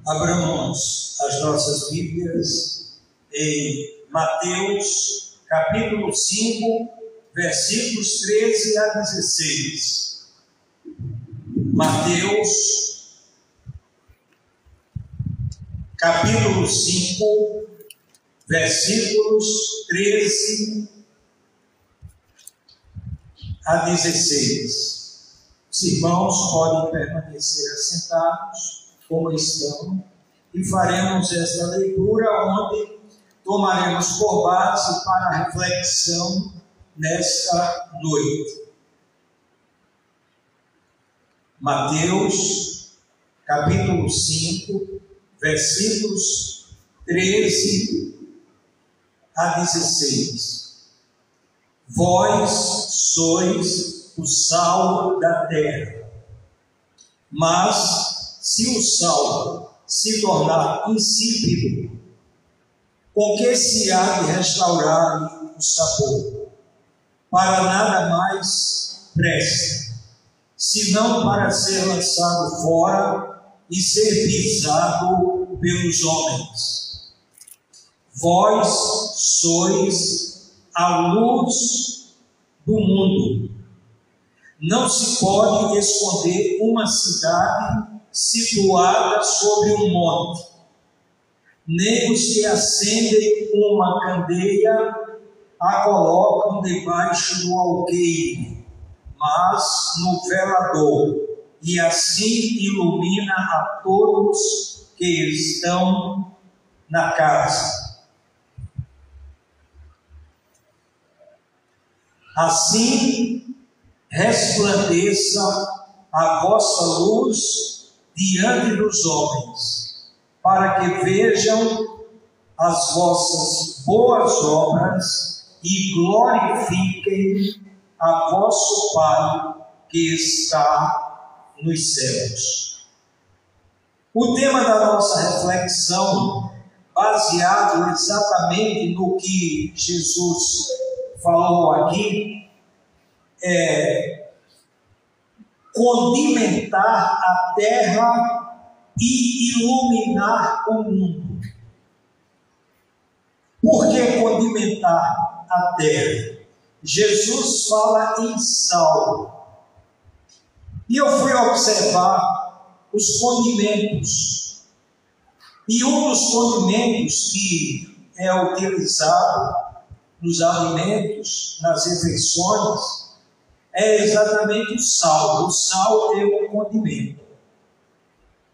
Abramos as nossas Bíblias em Mateus, capítulo 5, versículos 13 a 16. Mateus, capítulo 5, versículos 13 a 16. Os irmãos podem permanecer assentados como estão, e faremos esta leitura onde tomaremos por base para a reflexão nesta noite. Mateus, capítulo 5, versículos 13 a 16. Vós sois o sal da terra, mas se o sal se tornar insípido, com que se há de restaurar o sabor? Para nada mais presta, senão para ser lançado fora e ser pisado pelos homens. Vós sois a luz do mundo. Não se pode esconder uma cidade situada sobre um monte, nem os que acendem uma candeia a colocam debaixo do alqueire, mas no velador, e assim ilumina a todos que estão na casa. Assim resplandeça a vossa luz diante dos homens, para que vejam as vossas boas obras e glorifiquem a vosso Pai que está nos céus. O tema da nossa reflexão, baseado exatamente no que Jesus falou aqui, é condimentar a terra e iluminar o mundo. Por que condimentar a terra? Jesus fala em sal. E eu fui observar os condimentos. E um dos condimentos que é utilizado nos alimentos, nas refeições, é exatamente o sal. O sal é um condimento.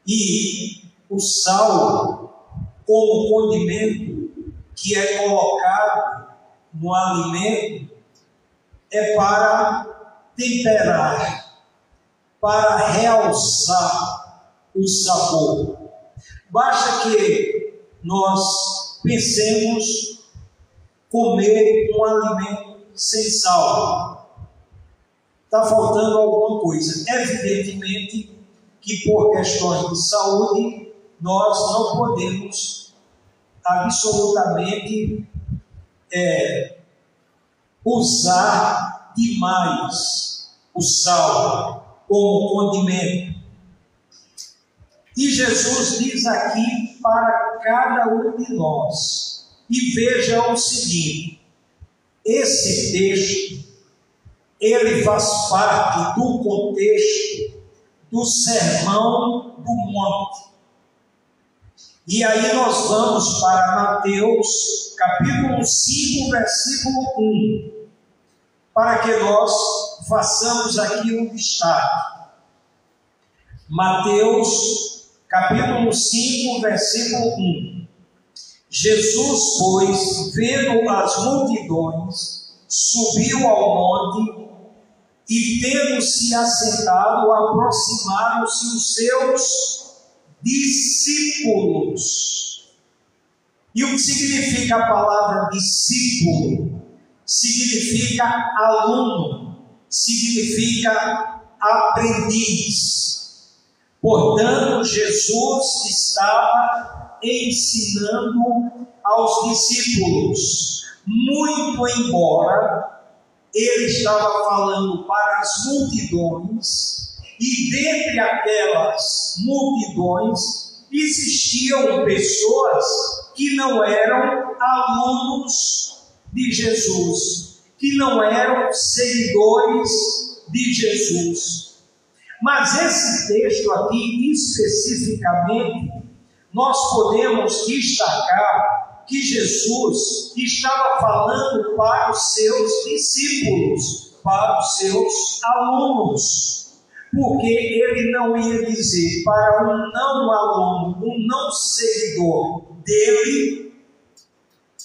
E o sal, como condimento que é colocado no alimento, é para temperar, para realçar o sabor. Basta que nós pensemos comer um alimento sem sal. Está faltando alguma coisa. Evidentemente que por questões de saúde nós não podemos absolutamente usar demais o sal como condimento. E Jesus diz aqui para cada um de nós. E veja o seguinte: esse texto ele faz parte do contexto do Sermão do Monte. E aí nós vamos para Mateus, capítulo 5, versículo 1, para que nós façamos aqui um destaque. Mateus, capítulo 5, versículo 1. Jesus, pois, vendo as multidões, subiu ao monte, e tendo-se assentado, aproximaram-se os seus discípulos. E o que significa a palavra discípulo? Significa aluno, significa aprendiz. Portanto, Jesus estava ensinando aos discípulos, muito embora ele estava falando para as multidões, e dentre aquelas multidões existiam pessoas que não eram alunos de Jesus, que não eram seguidores de Jesus. Mas esse texto aqui, especificamente, nós podemos destacar que Jesus estava falando para os seus discípulos, para os seus alunos, porque ele não ia dizer para um não aluno, um não seguidor dele,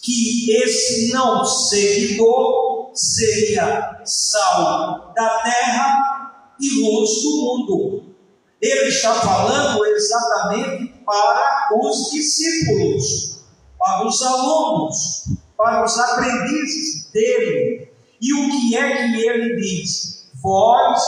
que esse não seguidor seria sal da terra e luz do mundo. Ele está falando exatamente para os discípulos, para os alunos, para os aprendizes dele. E o que é que ele diz? Vós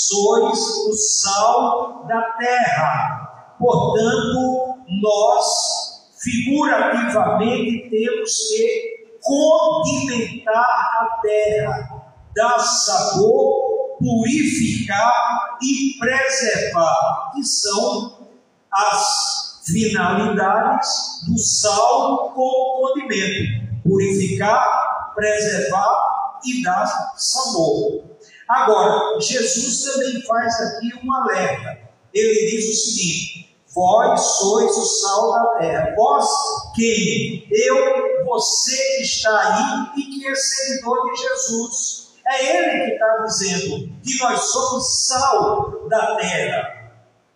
sois o sal da terra. Portanto, nós, figurativamente, temos que condimentar a terra, dar sabor, purificar e preservar, que são as finalidades do sal como condimento: purificar, preservar e dar sabor. Agora, Jesus também faz aqui um alerta. Ele diz o seguinte: vós sois o sal da terra. Vós quem? Eu, você que está aí e que é seguidor de Jesus. É Ele que está dizendo que nós somos sal da terra.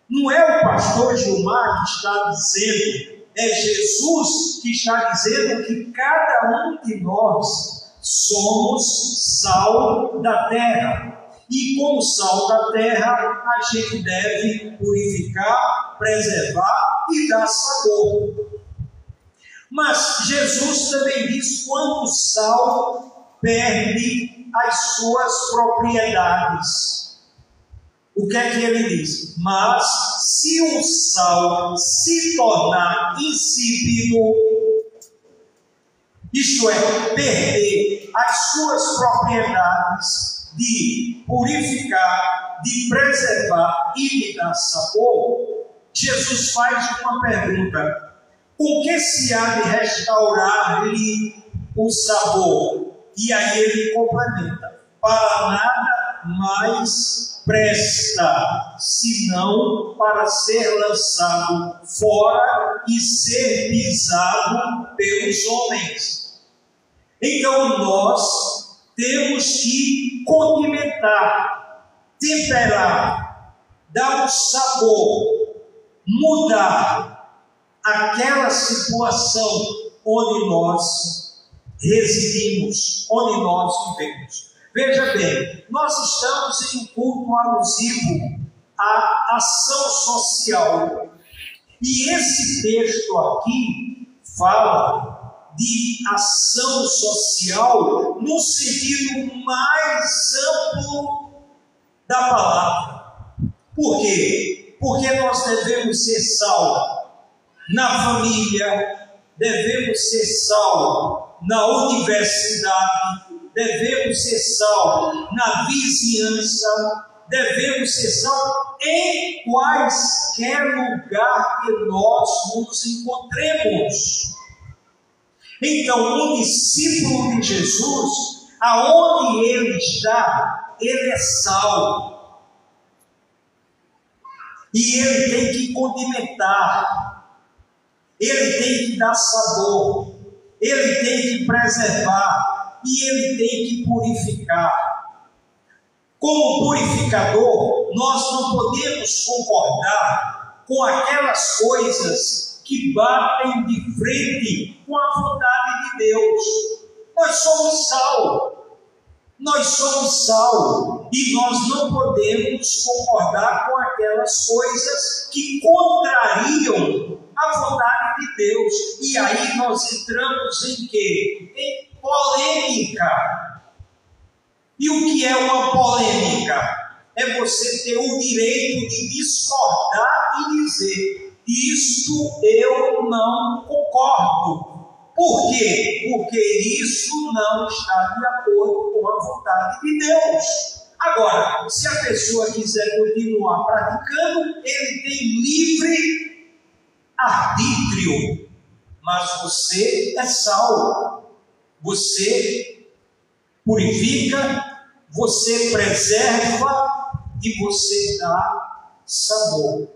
Não é o pastor Gilmar que está dizendo, é Jesus que está dizendo que cada um de nós somos sal da terra. E como sal da terra, a gente deve purificar, preservar e dar sabor. Mas Jesus também diz quando o sal perde as suas propriedades. O que é que ele diz? Mas se o sal se tornar insípido, isto é, perder as suas propriedades de purificar, de preservar e de dar sabor, Jesus faz uma pergunta: com que se há de restaurar-lhe o sabor? E aí ele complementa: para nada mais presta, senão para ser lançado fora e ser pisado pelos homens. Então nós temos que condimentar, temperar, dar um sabor, mudar aquela situação onde nós residimos, onde nós vivemos. Veja bem, nós estamos em um culto alusivo à ação social. E esse texto aqui fala de ação social no sentido mais amplo da palavra. Por quê? Porque nós devemos ser sal na família, devemos ser sal na universidade, devemos ser sal na vizinhança, devemos ser sal em quaisquer lugar que nós nos encontremos. Então, o discípulo de Jesus, aonde ele está, ele é sal. E ele tem que condimentar, ele tem que dar sabor, ele tem que preservar e ele tem que purificar. Como purificador, nós não podemos concordar com aquelas coisas que batem de frente com a vontade de Deus. Nós somos sal. Nós somos sal. E nós não podemos concordar com aquelas coisas que contrariam a vontade de Deus. E aí nós entramos em quê? Em polêmica. E o que é uma polêmica? É você ter o direito de discordar e dizer: isto eu não concordo. Por quê? Porque isso não está de acordo com a vontade de Deus. Agora, se a pessoa quiser continuar praticando, ele tem livre arbítrio, mas você é sal, você purifica, você preserva e você dá sabor.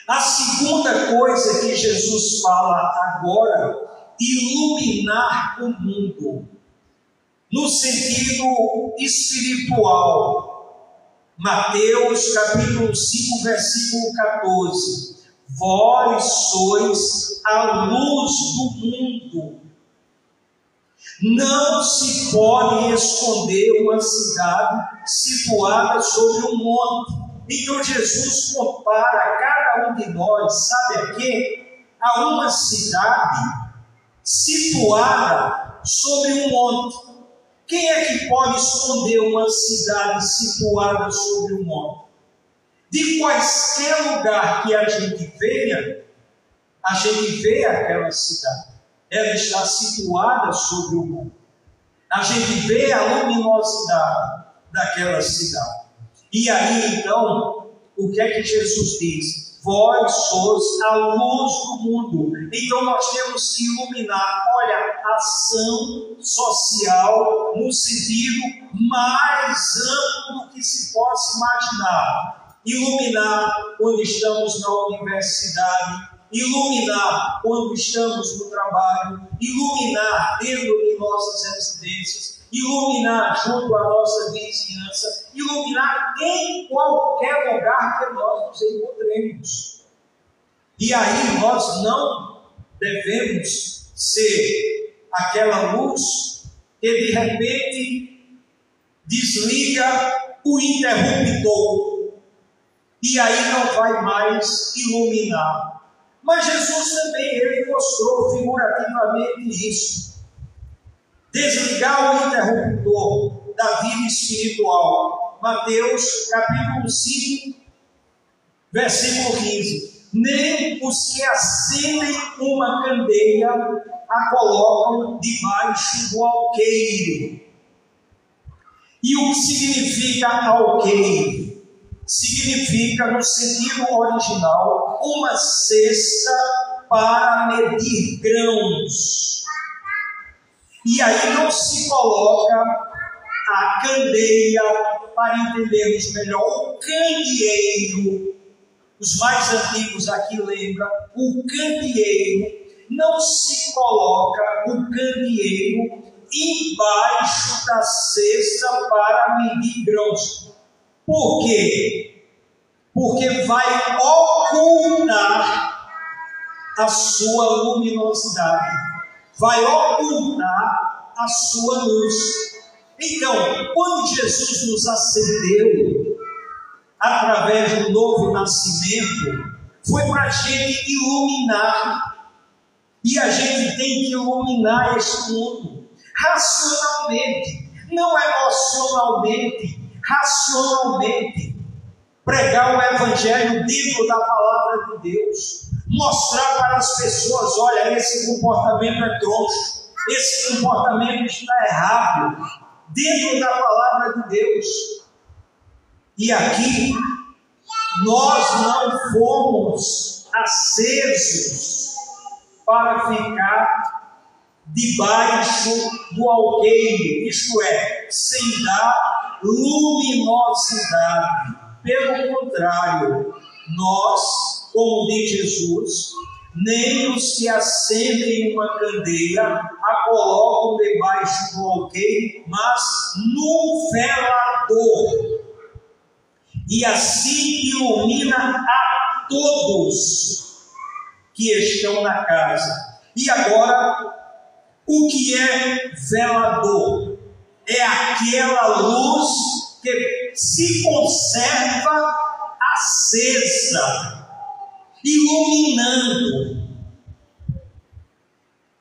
A segunda coisa que Jesus fala agora, iluminar o mundo, no sentido espiritual. Mateus capítulo 5, versículo 14. Vós sois a luz do mundo. Não se pode esconder uma cidade situada sobre um monte. Então Jesus compara cada um de nós, sabe a quê? A uma cidade situada sobre um monte. Quem é que pode esconder uma cidade situada sobre um monte? De quaisquer lugar que a gente venha, a gente vê aquela cidade. Ela está situada sobre o monte. A gente vê a luminosidade daquela cidade. E aí, então, o que é que Jesus diz? Vós sois a luz do mundo. Então nós temos que iluminar, olha, a ação social no sentido mais amplo do que se possa imaginar. Iluminar quando estamos na universidade, iluminar quando estamos no trabalho, iluminar dentro de nossas residências, iluminar junto à nossa vizinhança, iluminar em qualquer lugar que nós nos encontremos. E aí nós não devemos ser aquela luz que de repente desliga o interruptor e aí não vai mais iluminar. Mas Jesus também, ele mostrou figurativamente isso. Desligar o interruptor da vida espiritual. Mateus capítulo 5, versículo 15. Nem os que acendem uma candeia a colocam debaixo do alqueire. E o que significa alqueire? Significa, no sentido original, uma cesta para medir grãos. E aí não se coloca a candeia, para entendermos melhor, o candeeiro. Os mais antigos aqui lembram, o candeeiro, não se coloca o candeeiro embaixo da cesta para medir grãos. Por quê? Porque vai ocultar a sua luminosidade, vai ocultar a sua luz. Então, quando Jesus nos acendeu, através do novo nascimento, foi para a gente iluminar. E a gente tem que iluminar este mundo racionalmente, não emocionalmente, racionalmente. Pregar o Evangelho dentro da palavra de Deus, mostrar para as pessoas: olha, esse comportamento é troncho, esse comportamento está errado, dentro da palavra de Deus. E aqui, nós não fomos acesos para ficar debaixo do alqueire, isto é, sem dar luminosidade. Pelo contrário, nós, como diz Jesus, nem os que acendem uma candeia a colocam debaixo do alqueire, mas no velador. E assim ilumina a todos que estão na casa. E agora, o que é velador? É aquela luz que se conserva acesa, iluminando.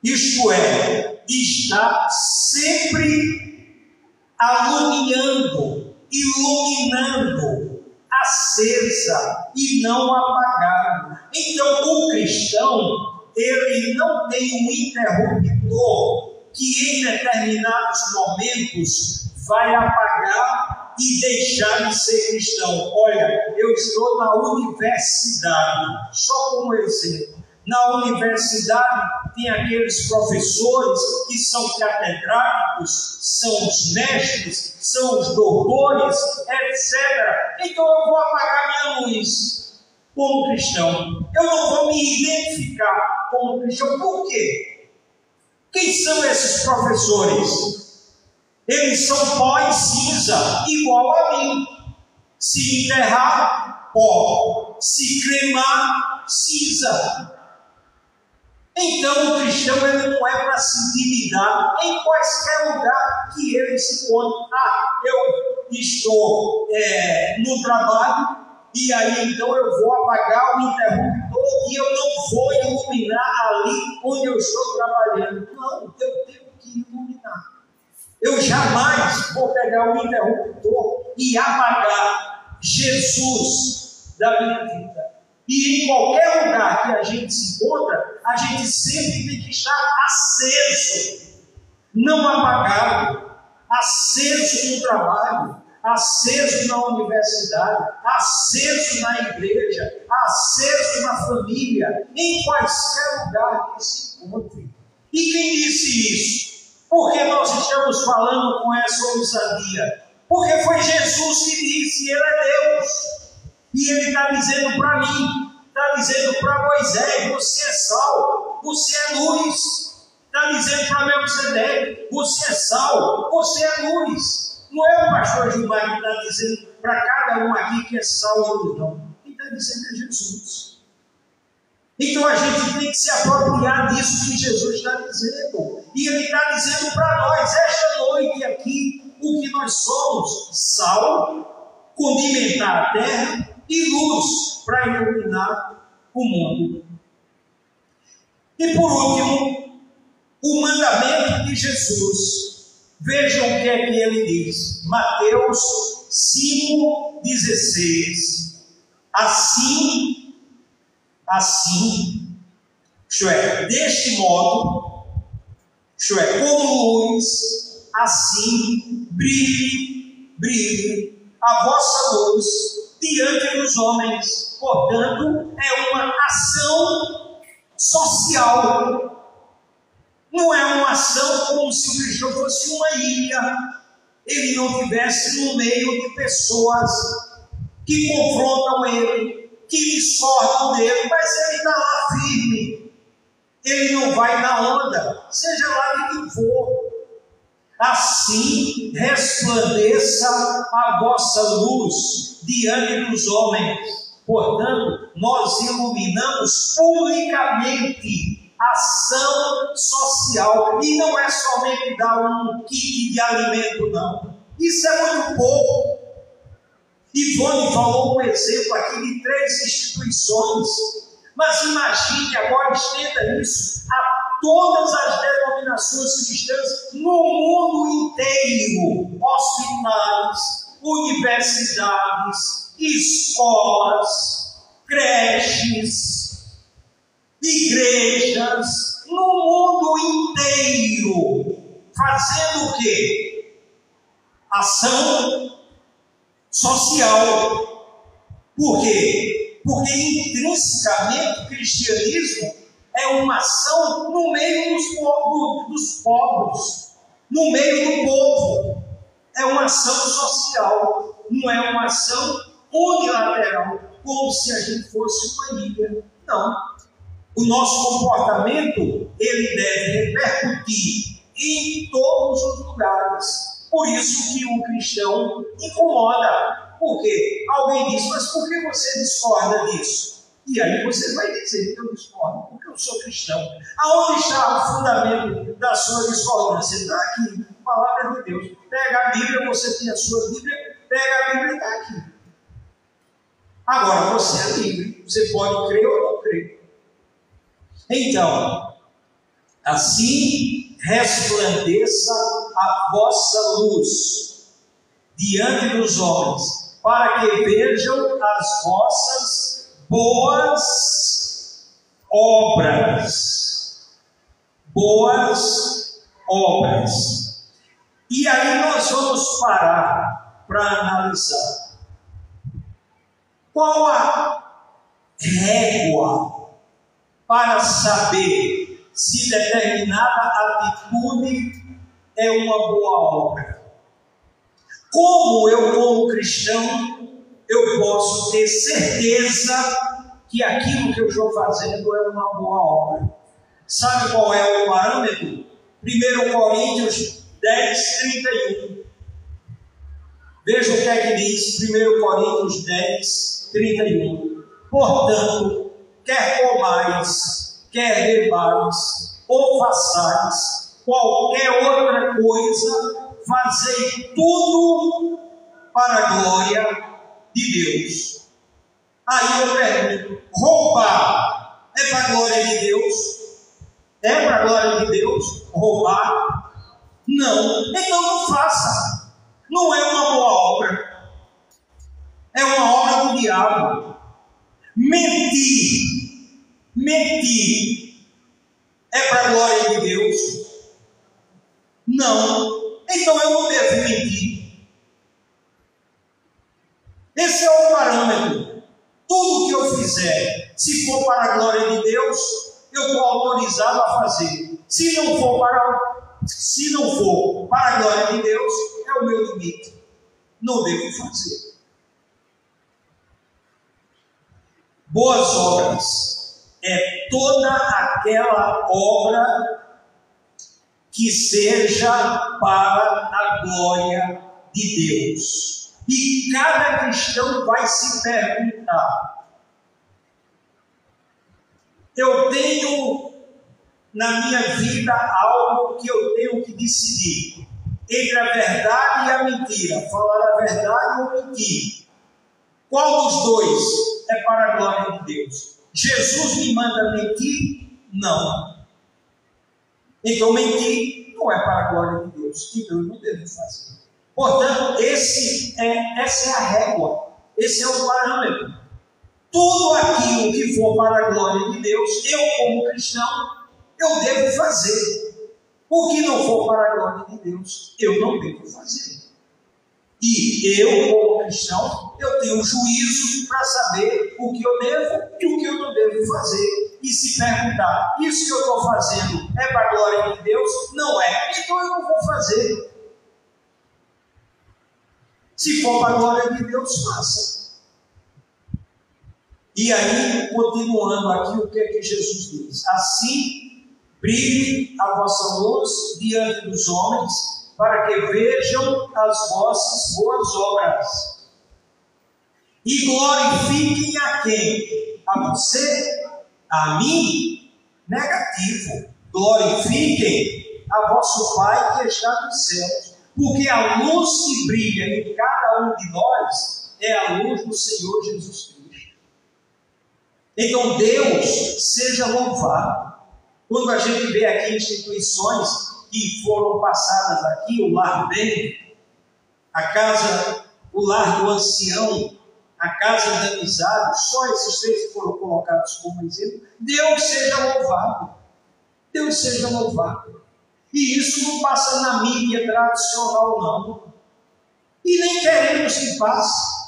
Isto é, está sempre alumiando, iluminando, acesa e não apagada. Então, o cristão, ele não tem um interruptor que em determinados momentos vai apagar e deixar de ser cristão. Olha, eu estou na universidade, só como exemplo. Na universidade tem aqueles professores que são catedráticos, são os mestres, são os doutores, etc. Então eu vou apagar minha luz como cristão. Eu não vou me identificar como cristão. Por quê? Quem são esses professores? Eles são pó e cinza, igual a mim. Se enterrar, pó. Se cremar, cinza. Então o cristão ele não é para se intimidar em quaisquer lugar que ele se encontre. Eu estou no trabalho e aí então eu vou apagar o interruptor e eu não vou iluminar ali onde eu estou trabalhando. Não, eu tenho que iluminar. Eu jamais vou pegar o interruptor e apagar Jesus da minha vida. E em qualquer lugar que a gente se encontra, a gente sempre tem que estar aceso, não apagado, aceso no trabalho, aceso na universidade, aceso na igreja, aceso na família, em quaisquer lugar que se encontre. E quem disse isso? Porque nós estamos falando com essa ousadia? Porque foi Jesus que disse, Ele é Deus. E Ele está dizendo para mim, está dizendo para Moisés, você é sal, você é luz. Está dizendo para Melquisedeque, você é sal, você é luz. Não é o pastor Gilmar que está dizendo para cada um aqui que é sal e luz, não. Quem está dizendo é Jesus. Então a gente tem que se apropriar disso que Jesus está dizendo. E Ele está dizendo para nós, esta noite aqui, o que nós somos: sal, condimentar a terra e luz para iluminar o mundo. E por último, o mandamento de Jesus. Vejam o que é que ele diz. Mateus 5,16. Assim, isto é, deste modo, isto é, como luz, assim brilhe a vossa luz diante dos homens. Portanto, é uma ação social. Não é uma ação como se o cristão fosse uma ilha, ele não estivesse no meio de pessoas que confrontam ele, que discordam dele, mas ele está lá firme. Ele não vai na onda, seja lá de quem for. Assim resplandeça a vossa luz diante dos homens. Portanto, nós iluminamos publicamente a ação social. E não é somente dar um kit de alimento, não. Isso é muito pouco. Ivone falou um exemplo aqui de 3 instituições. Mas imagine agora, estenda isso a todas as denominações cristãs no mundo inteiro. Hospitais, universidades, escolas, creches, igrejas, no mundo inteiro. Fazendo o quê? Ação social. Por quê? Porque intrinsecamente o cristianismo é uma ação no meio dos povos, no meio do povo. É uma ação social, não é uma ação unilateral, como se a gente fosse uma ilha. Não. O nosso comportamento, ele deve repercutir em todos os lugares. Por isso que o cristão incomoda. Porque alguém diz, mas por que você discorda disso? E aí você vai dizer que eu discordo, porque eu sou cristão. Aonde está o fundamento da sua discordância? Está aqui, palavra de Deus. Pega a Bíblia, você tem a sua Bíblia, pega a Bíblia e está aqui. Agora, você é livre, você pode crer ou não crer. Então, assim resplandeça a vossa luz diante dos homens, para que vejam as vossas boas obras. Boas obras. E aí nós vamos parar para analisar. Qual a régua para saber se determinada atitude é uma boa obra? Como eu, como cristão, eu posso ter certeza que aquilo que eu estou fazendo é uma boa obra? Sabe qual é o parâmetro? 1 Coríntios 10, 31. Veja o que é que diz 1 Coríntios 10, 31. Portanto, quer comais, quer bebais, ou façais qualquer outra coisa, fazei tudo para a glória de Deus. Aí eu pergunto: roubar é para a glória de Deus? É para a glória de Deus roubar? Não. Então não faça. Não é uma boa obra. É uma obra do diabo. Mentir é para a glória de Deus? Não. Então eu não devo mentir. Esse é o parâmetro. Tudo que eu fizer, se for para a glória de Deus, eu estou autorizado a fazer. Se não for para a glória de Deus, é o meu limite. Não devo fazer. Boas obras é toda aquela obra que seja para a glória de Deus. E cada cristão vai se perguntar: eu tenho na minha vida algo que eu tenho que decidir entre a verdade e a mentira, falar a verdade ou mentir. Qual dos dois é para a glória de Deus? Jesus me manda mentir? Não. Então mentir não é para a glória de Deus, então eu não devo fazer. Portanto, essa é a régua, esse é o parâmetro. Tudo aquilo que for para a glória de Deus, eu como cristão, eu devo fazer. O que não for para a glória de Deus, eu não devo fazer. E eu, como cristão, eu tenho juízo para saber o que eu devo e o que eu não devo fazer. E se perguntar: isso que eu estou fazendo é para a glória de Deus? Não é. Então eu não vou fazer. Se for para a glória de Deus, faça. E aí, continuando aqui, o que é que Jesus diz? Assim, brilhe a vossa luz diante dos homens, para que vejam as vossas boas obras. E glorifiquem a quem? A você? A mim? Negativo. Glorifiquem a vosso Pai que está nos céus. Porque a luz que brilha em cada um de nós é a luz do Senhor Jesus Cristo. Então Deus seja louvado. Quando a gente vê aqui instituições que foram passadas aqui, o Lar Bem, o Lar do Ancião, a Casa da Amizade, só esses três que foram colocados como exemplo. Deus seja louvado. Deus seja louvado. E isso não passa na mídia tradicional, não. E nem queremos que passe.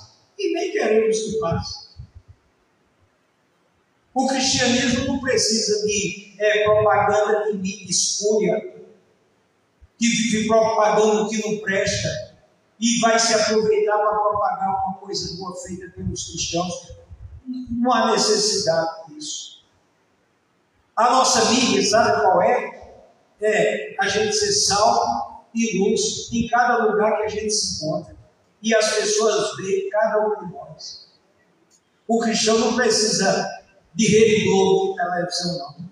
O cristianismo não precisa de propaganda de mídia espúria, que vive propagando o que não presta e vai se aproveitar para propagar uma coisa boa feita pelos cristãos. Não há necessidade disso. A nossa mídia, sabe qual é? É a gente ser sal e luz em cada lugar que a gente se encontra. E as pessoas veem cada um de nós. O cristão não precisa de Rede Globo, de televisão, não.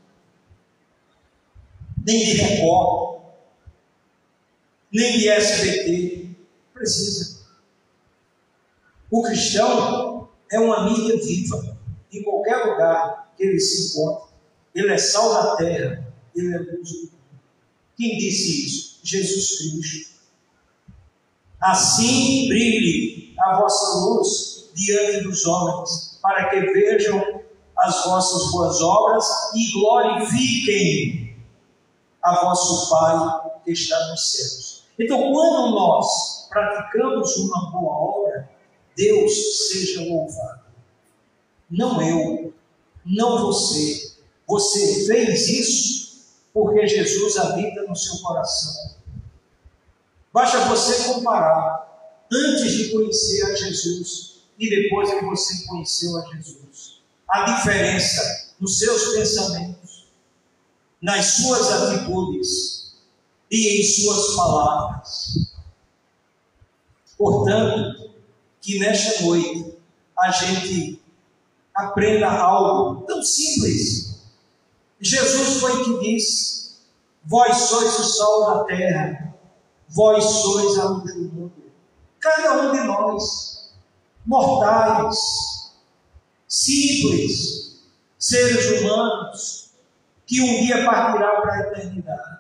Nem de Record, nem de SBT. Precisa. O cristão é uma mídia viva. Em qualquer lugar que ele se encontre, ele é sal da terra, ele é luz do mundo. Quem disse isso? Jesus Cristo. Assim brilhe a vossa luz diante dos homens, para que vejam as vossas boas obras e glorifiquem a vosso Pai que está nos céus. Então, quando nós praticamos uma boa obra, Deus seja louvado. Não eu, não você. Você fez isso porque Jesus habita no seu coração. Basta você comparar antes de conhecer a Jesus e depois que você conheceu a Jesus. A diferença nos seus pensamentos, nas suas atitudes e em suas palavras. Portanto, que nesta noite a gente aprenda algo tão simples. Jesus foi que disse: vós sois o sal da terra, vós sois a luz do mundo. Cada um de nós, mortais, simples, seres humanos, que um dia partirá para a eternidade.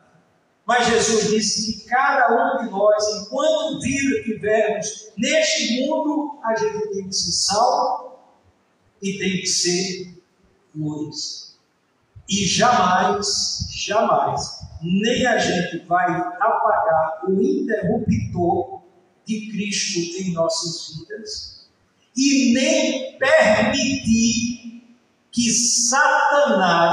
Mas Jesus disse que cada um de nós, enquanto vida tivermos neste mundo, a gente tem que ser sal e tem que ser luz. E jamais, nem a gente vai apagar o interruptor de Cristo em nossas vidas e nem permitir que Satanás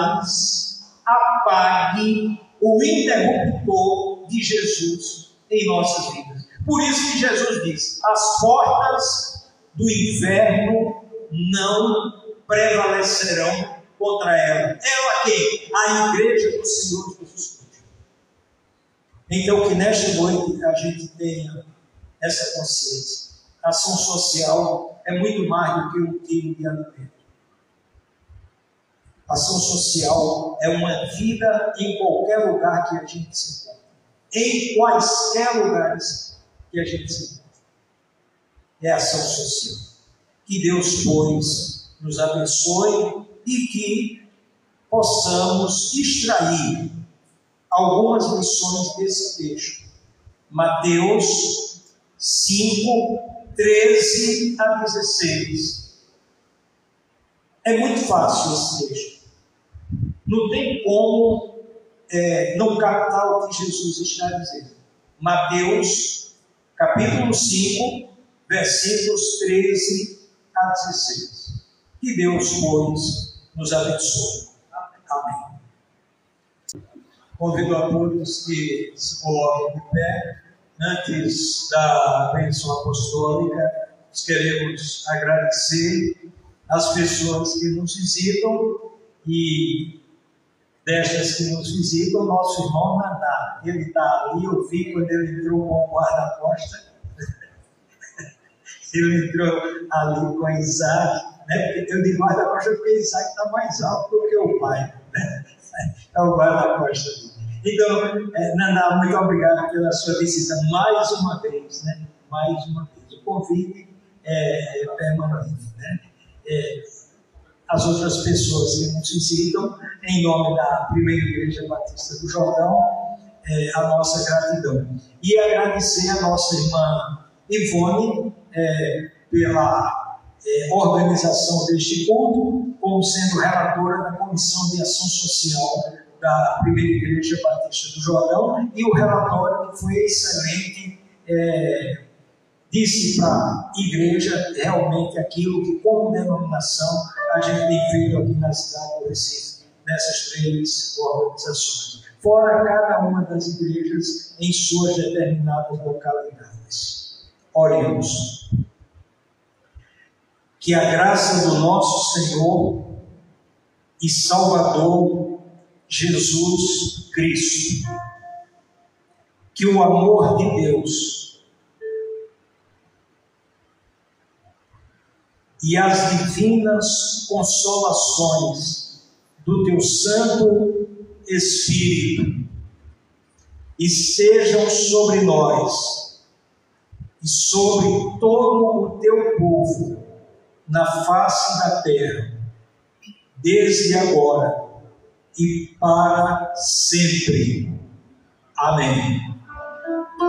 apague o interruptor de Jesus em nossas vidas. Por isso que Jesus diz: as portas do inferno não prevalecerão contra ela. Ela quem? A igreja do Senhor Jesus Cristo. Então, que nesta noite a gente tenha essa consciência. A ação social é muito mais do que um quilo de alimento. Ação social é uma vida em qualquer lugar que a gente se encontra. Em quaisquer lugares que a gente se encontra. É ação social. Que Deus, pois, nos abençoe e que possamos extrair algumas lições desse texto. Mateus 5, 13 a 16. É muito fácil esse texto. Não tem como não captar o que Jesus está dizendo. Mateus, capítulo 5, versículos 13 a 16. Que Deus, pois, nos abençoe. Amém. Convido a todos que se coloquem de pé. Antes da bênção apostólica, nós queremos agradecer as pessoas que nos visitam e destas que nos visitam, nosso irmão Naná. Ele está ali, eu vi quando ele entrou com o guarda-costas. Ele entrou ali com Isaac, né? Porque eu de guarda-costas porque Isaac está mais alto do que o pai, né? É o guarda-costas. Então, Naná, muito obrigado pela sua visita mais uma vez, né? Mais uma vez. O convite é permanente, né? As outras pessoas que nos visitam, em nome da Primeira Igreja Batista do Jordão, a nossa gratidão. E agradecer a nossa irmã Ivone pela organização deste culto, como sendo relatora da Comissão de Ação Social da Primeira Igreja Batista do Jordão, e o relatório que foi excelente, disse para a igreja realmente aquilo que, como denominação, a gente tem feito aqui na cidade do Recife, nessas 3 organizações. Fora cada uma das igrejas em suas determinadas localidades. Oremos. Que a graça do nosso Senhor e Salvador Jesus Cristo, que o amor de Deus e as divinas consolações do teu Santo Espírito estejam sobre nós e sobre todo o teu povo na face da terra, desde agora e para sempre. Amém.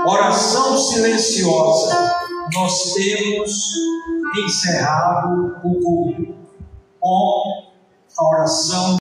Oração silenciosa. Nós temos encerrado o culto com a oração